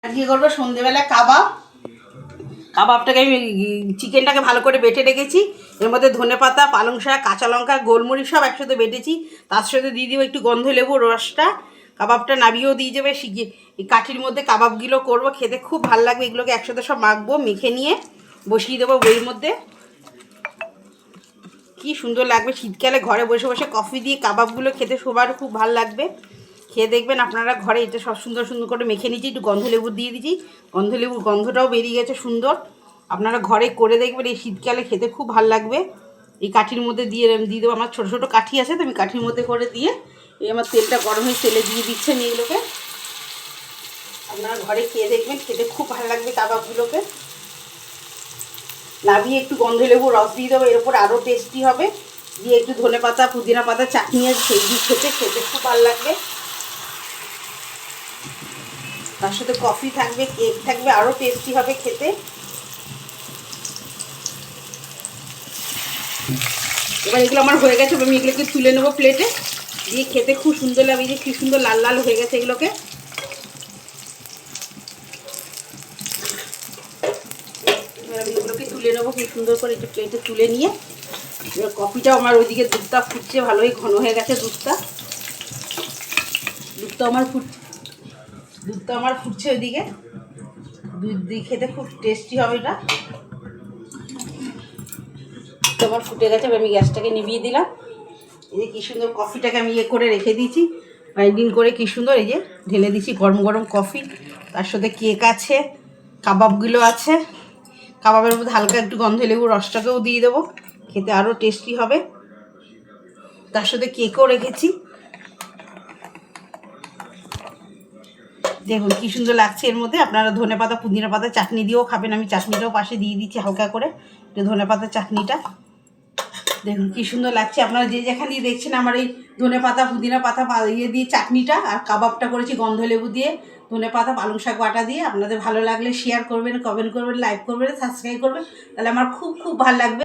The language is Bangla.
আজকে করবো সন্ধ্যেবেলা কাবাবটাকে আমি চিকেনটাকে ভালো করে বেটে রেখেছি। এর মধ্যে ধনেপাতা, পালং শাক, কাঁচা লঙ্কা, গোলমরিচ সব একসাথে বেটেছি। তার সাথে দিয়ে দেবো একটু গন্ধ লেবুর রসটা। কাবাবটা নাবিয়েও দিয়ে যাবে। এই কাঠির মধ্যে কাবাবগুলো করবো, খেতে খুব ভালো লাগবে। এগুলোকে একসাথে সব মাখবো, মেখে নিয়ে বসিয়ে দেবো বইয়ের মধ্যে। কি সুন্দর লাগবে শীতকালে ঘরে বসে বসে কফি দিয়ে কাবাবগুলো খেতে সবার খুব ভালো লাগবে। খেয়ে দেখবেন আপনারা ঘরে। এটা সব সুন্দর সুন্দর করে মেখে নিয়েছি, একটু গন্ধলেবু দিয়ে দিয়েছি। গন্ধলেবুর গন্ধটাও বেরিয়ে গেছে সুন্দর। আপনারা ঘরে করে দেখবেন, এই শীতকালে খেতে খুব ভালো লাগবে। এই কাঠির মধ্যে দিয়ে দেবো। আমার ছোটো ছোটো কাঠি আছে, তো আমি কাঠির মধ্যে করে দিয়ে এই আমার তেলটা গরম হয়ে তেলে দিয়ে দিচ্ছেন এইগুলোকে। আপনারা ঘরে খেয়ে দেখবেন, খেতে খুব ভালো লাগবে কাবাবগুলোকে। নামিয়ে একটু গন্ধলেবুর রস দিয়ে দেবো, এর উপর আরও টেস্টি হবে। দিয়ে একটু ধনেপাতা, পুদিনা পাতা চাটনি আছে, সেই দিয়ে খেতে খুব ভালো লাগবে। তার সাথে কফি থাকবে, কেক থাকবে, আরও টেস্টি হবে খেতে। এবার এগুলো আমার হয়ে গেছে, আমি এগুলোকে তুলে নেবো প্লেটে। দিয়ে খেতে খুব সুন্দর লাগবে। যে কি সুন্দর লাল লাল হয়ে গেছে এগুলোকে। এবার আমি এগুলোকে তুলে নেবো কি সুন্দর করে, একটু প্লেটে তুলে নিয়ে। এবার কফিটাও আমার ওইদিকে দুধটা ফুটছে, ভালোই ঘন হয়ে গেছে দুধটা আমার ফুটছে ওইদিকে। দুধ দিয়ে খেতে খুব টেস্টি হবে এটা। আমার ফুটে গেছে, আমি গ্যাসটাকে নিভিয়ে দিলাম। এই যে কী সুন্দর কফিটাকে আমি করে রেখে দিয়েছি, বাইন্ডিং করে কী সুন্দর। এই যে ঢেলে দিচ্ছি গরম গরম কফি। তার সাথে কেক আছে, কাবাবগুলো আছে। কাবাবের মধ্যে হালকা একটু গন্ধলেবুর রসটাকেও দিয়ে দেবো, খেতে আরও টেস্টি হবে। তার সাথে কেকও রেখেছি। দেখুন কী সুন্দর লাগছে। এর মধ্যে আপনারা ধনেপাতা, পুদিনা পাতা চাটনি দিয়েও খাবেন। আমি চাটনিটাও পাশে দিয়ে দিচ্ছি হালকা করে, একটু ধনেপাতা চাটনিটা। দেখুন কী সুন্দর লাগছে। আপনারা যে যেখানেই দেখছেন আমার এই ধনেপাতা, পুদিনা পাতা দিয়ে চাটনিটা, আর কাবাবটা করেছি গন্ধলেবু দিয়ে, ধনেপাতা, পালং শাক বাটা দিয়ে। আপনাদের ভালো লাগলে শেয়ার করবেন, কমেন্ট করবেন, লাইক করবেন, সাবস্ক্রাইব করবেন, তাহলে আমার খুব খুব ভালো লাগবে।